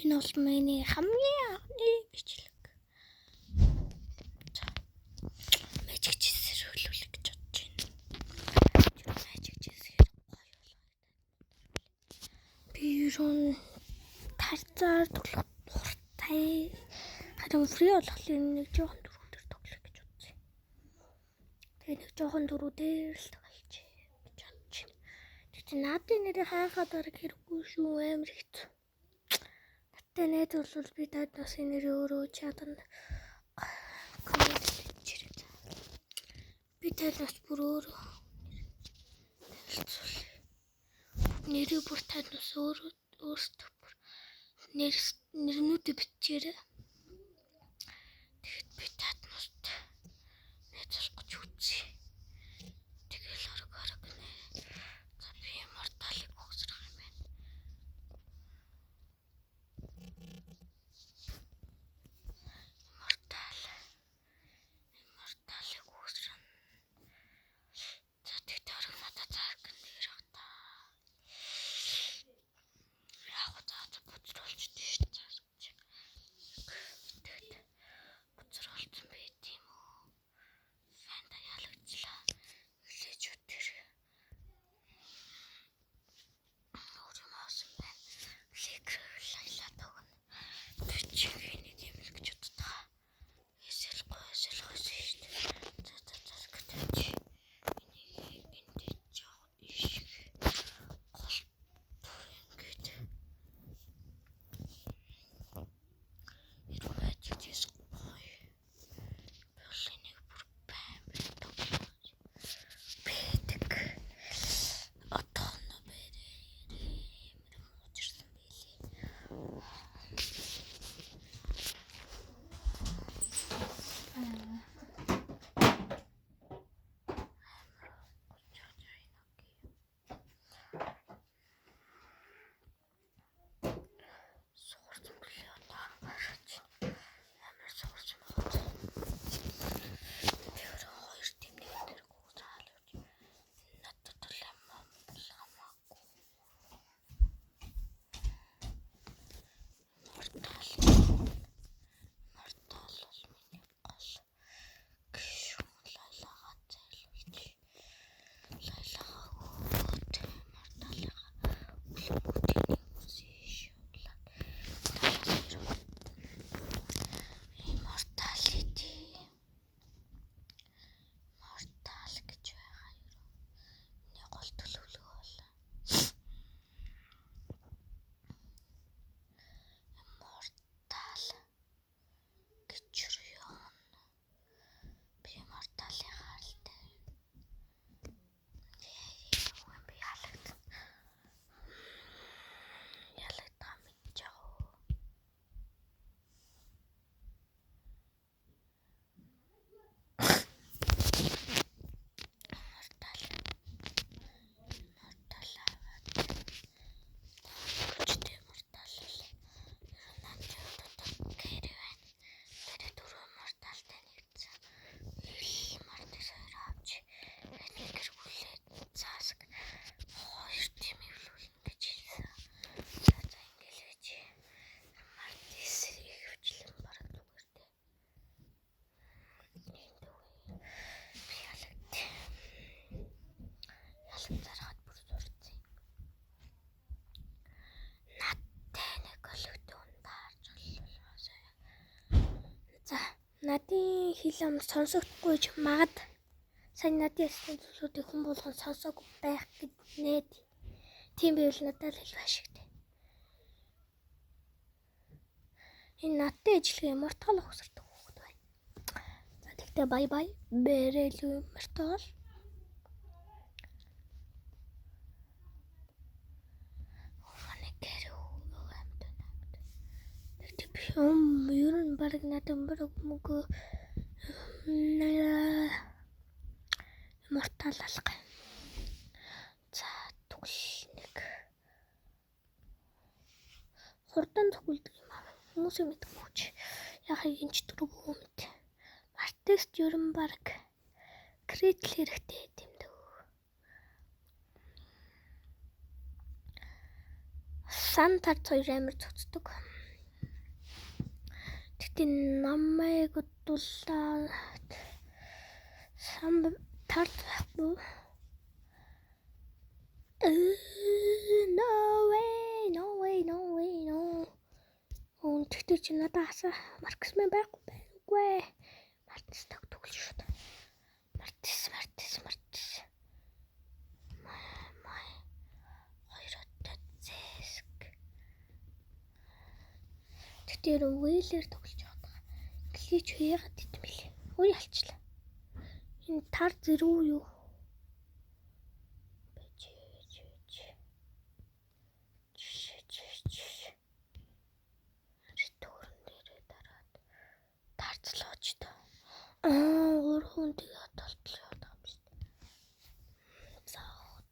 Энэ бол миний хамгийн анхны бичлэг. Magic Jizz хөлөөлөх гэж бодож байна. Magic Jizz гоё болоо. Би ерөн тарцаар тоглох дуртай. Харин free болохоор нэг жоохон дөрөв дээр тоглох гэж бодсон. Тэгээ нэг жоохон дөрөв дээр л тоглож гэж бодож байна. Тэгтээ наадын нэрийг хайхаад арга хэрэггүй шүү, амар хэцүү. Тэ найз бол би дадаас энэ нэрээ өөрөө чаданд коммент хийчихээ. Би талаас бүр өөрөө нэрээ бүр танаас өөртөө бүр нэрнүүдээ бичээрэй. Тэгэхэд би танаас найзлах гэж үзье. Тэгэл арга нэ. За би морталыг угсрах юм байна. Морталыг угсрах. За тэгтээ арга надад цаарк нэр хата. Яг удаа буцруулж тийш цаарч. Тэгэд буцруулсан байт юм уу? Фэнда ялагчлаа. Хүлээж өтер. Өөр юм авсан байна. Лайла тогн. Бичиг нэг юм л гэж боддоо. Эсэл шүү дээ. За гэж. Энд жоо ишг. Гол ингээд. Ирүү Magic Jizz гоё. Бэлэнийг бүр бэдэг. Отоно бэрээ. Мочирсан билий. Суурсан билээ одоо гарч. Амар суурсан байна. Тэр хоёр тэмдэг дээр гуйсаал явж. Надад л хамаагүй. Мортал бол миний гол. Гişүн лайлагаа зайлуулж. Лайлагаа өгөөд морталыгаа үлгүүдийн үсэшүүлээ. Мортал гэж байгаа юу? Нэг гол төлөвлөгөө болоо. Мортал гэж юу? Би морталыг харалтай. Би ялагдаа мэдж байгаа. Зарахад бүр зурцсан. Надтай нэг өлөгдөө унтаарч боллоо. За, надын хилэм сонсогдохгүй ч магад. Сайн надын ясны зүйлүүдийг хүн болгон сонсоогүй байх гэж найд. Тийм байвал надад л хэл ашигтай. Энэ надтай ижлэг мортал ухсардаг хүүхэд байна. За тэгтээ бай. Бэрэлүү мортал. Ер нь баг надад баг мөнгө мортал алга. За тэгвэл нэг хурдан төгөлдөг юм аа. Хүмүүс юм мэдгүй. Яг энэ ч дөрөв өмд. Артист ер нь баг критл хэрэгтэй юм дөө. Сан тарц хоёр амар цоцдог. Тэгтээ намайг дулаад сам тард байхгүй. No way. Тэгтээ чи надад асаа марксмен байхгүй. Мартис тогтгол шууд. Мартис. Май. Хоёроо зэск. Тэгтээ вейлэр тоглож байгаа. Глич яагаад идэм бэлээ? Ой алчлаа. Энэ тар зэрүү юу? Урхан тэгээ толтлоо яваад байгаа юм шүү дээ.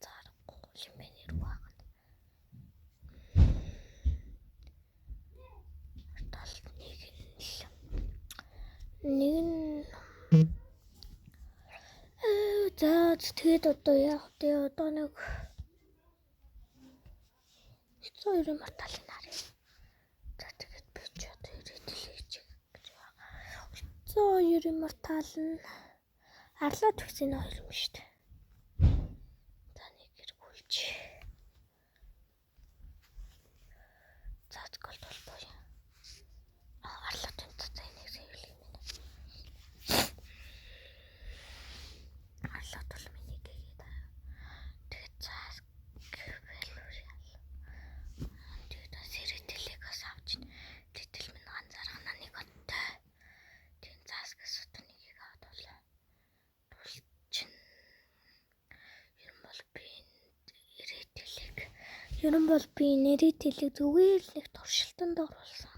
Зарахгүй лимэн рүү хаагна. Талт нэг нь за тэгээд одоо яах вэ? Одоо нэг 2 марталын харъя. За тэгээд би ч одоо ирээд хэлээч гэж байгаа. 2 мартал нь арлаад өгсөн 2 юм шүү дээ. За нэг эргүүлж. Цаацгол толбоо. Арлаад энэ за энийг сэвлэх юм. Арлаад бол миний гээд. Тэгээд цаас гэвэл тэгээд сэрэтэлээс авч ин. Тэтэл минь ганцаархна нэг оттой. Тэгээд цаас гэсэд нэгийг аваад болоо. Ерөн бол би нэрэтэлэг зүгээр л нэг туршилтанд оруулсан.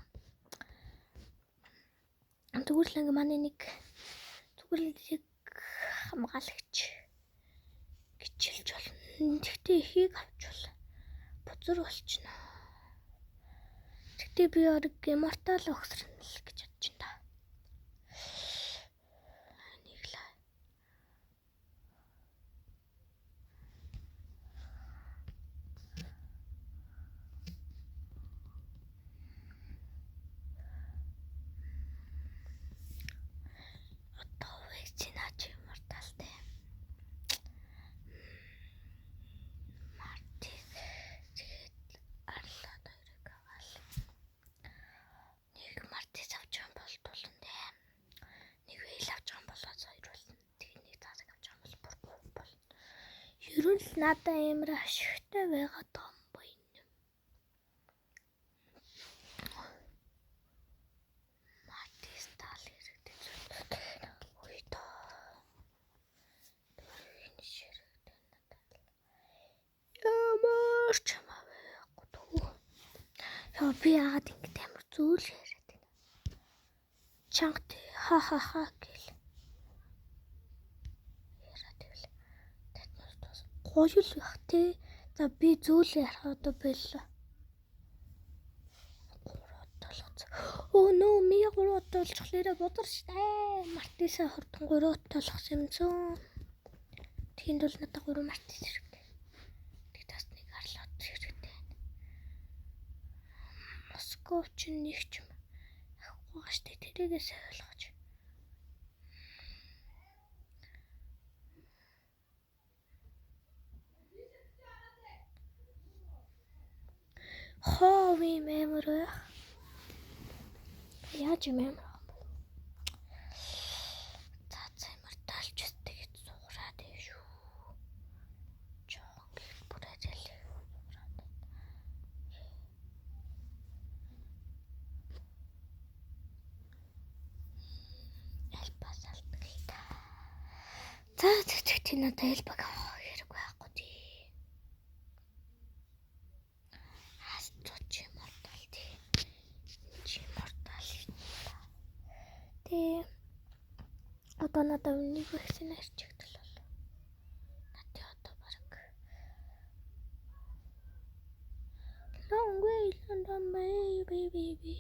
Зүгээр л манай нэг зүгээр л хамгаалагч гिचэлж болно. Тэгтээ ихийг авчвал бузар болчихно. Тэгтээ би орог гемортал өгсөрнө л гэж бодож байна. Ерөн л надад амар ашигтай байгаад байгаа юм байна. Мартис тал ирээд уйдаа. Энэ ширэгдэн надад. Ямар ч юм байхгүй. Яа би яагаад ингэ амар зүйл яриад байна. Чанга ха гэл. Гоё л байх те. За би зүйл ярих одоо боллоо. 3 толгоц. Нөө ми 3 толгоцлоо бодар штэ. Мартиса хурдан 3 толгоц юмсан. Тэнд бол надад 3 мартис хэрэгтэй. Тэг тас нэг арлаад хэрэгтэй. Москов ч нэг ч юм. Ахгүй штэ тэрийгээс ойлгож. Хоови мемор. Яаж мемор юм бэ? За марталж тэгээд суураад ээ шүү. Жохон бүрээд л суураад. Элбас алдгалта. За тэгтээ надад элбаг хэрэг байхгүй тий. Одоо надад нэг вакцины ирчихтэл бол. Надад одоо баг. Long way baby.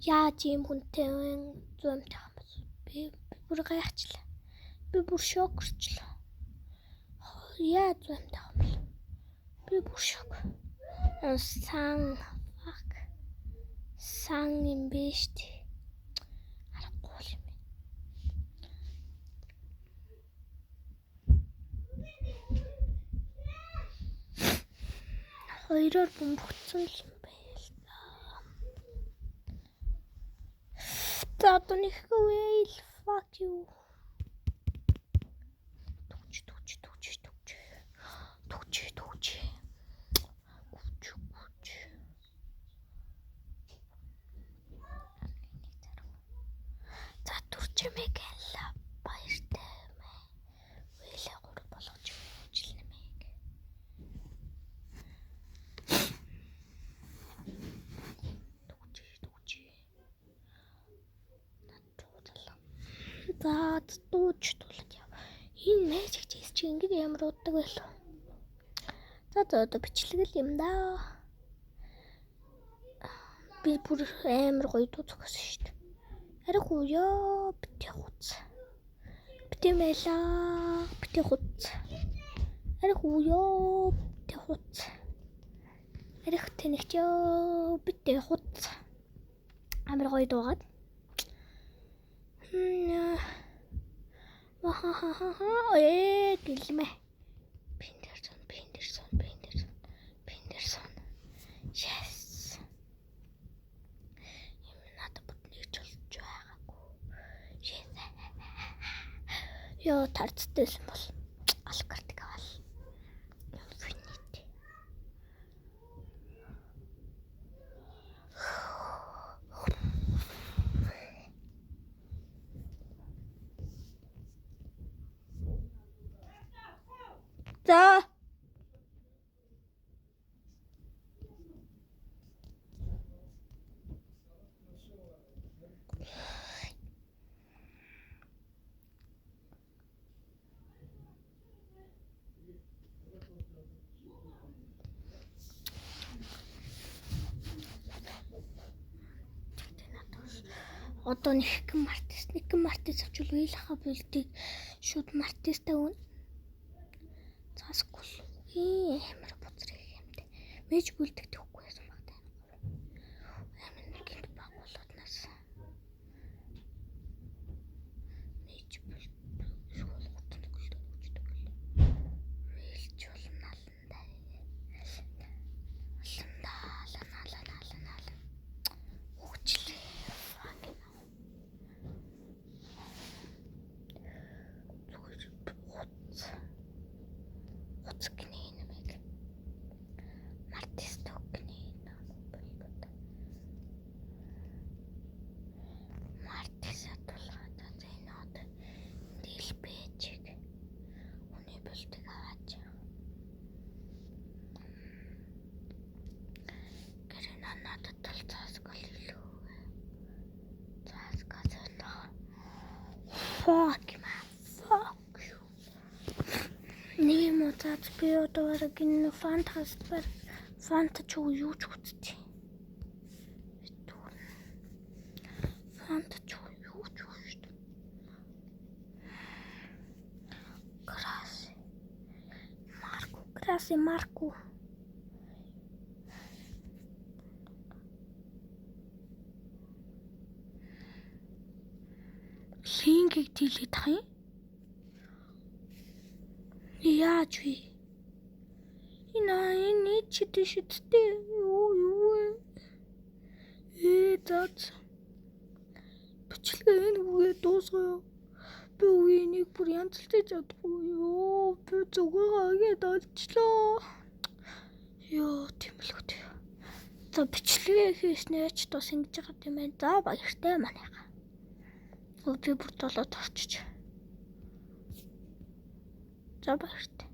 Яаж юм хүнтэй зөмтэй юм бэ? Би бүр гайхчлаа. Би бүр шокорчлаа. Яа зөмтэй юм бэ? Би бүр шок. Сан юм биш тий. Хоёроор бөмбөгцсөн юм байл та. За одоо нэг үйл fuck you. Түгч. За турчмэг л баяртай мэ. Үйлээ гур болгож үжилнэ мэг. Түгч. За дууч тулаад яв. Энэ мэжик чийс чи ингэж ямар уддаг байлаа. За одоо бичлэг юм да. Би бүр амар гоё дуу зохиосон шүү дээ. Ариг уу ёо битээ хуц. Битээ мэлаа. Битээ хуц. Ариг уу ёо битээ хуц. Ариг тэнэгч ёо битээ хуц. Амар гоё дуугаад. Гэлмэ. Пендерсон. Yes. Юм надад бүтнийч болж байгаагүй. Yes. Ёо тарцдээсэн бол алкартик авал. Infinity. За. Одоо нэг мартис очвол уйлахаа болдгийг шууд мартистай өгнө. Цаасгүй амар буцрах юмтэй. Мэж бүлдэг төггүй байсан баг тань. Амар нэг юм баг болоод нас. Мэж бүлдэг шууд готон төгөлдөг үждэг. Рэлж болно аландаа. Үгчлээ. Fuck you. Нимо цац би одоо гин фанта ч юу ч үзтий. Фанта ч юу ч шүү дээ. Краси Марко. Лингийг дийлээд тах юм. Яаж вэ? Энэ чидтэй юу заац. Бичлэг энэ үгээ дуусгая. Би үеийг бүр янзлж чадахгүй ёо. Би зүгээр агээд олчлоо. Ёо тэмлэгт. За бичлэгээ хийснээр ч тус ингэж байгаа юм байна. За баяртай манайха. Би бүр толоод орчиж. За баяртай.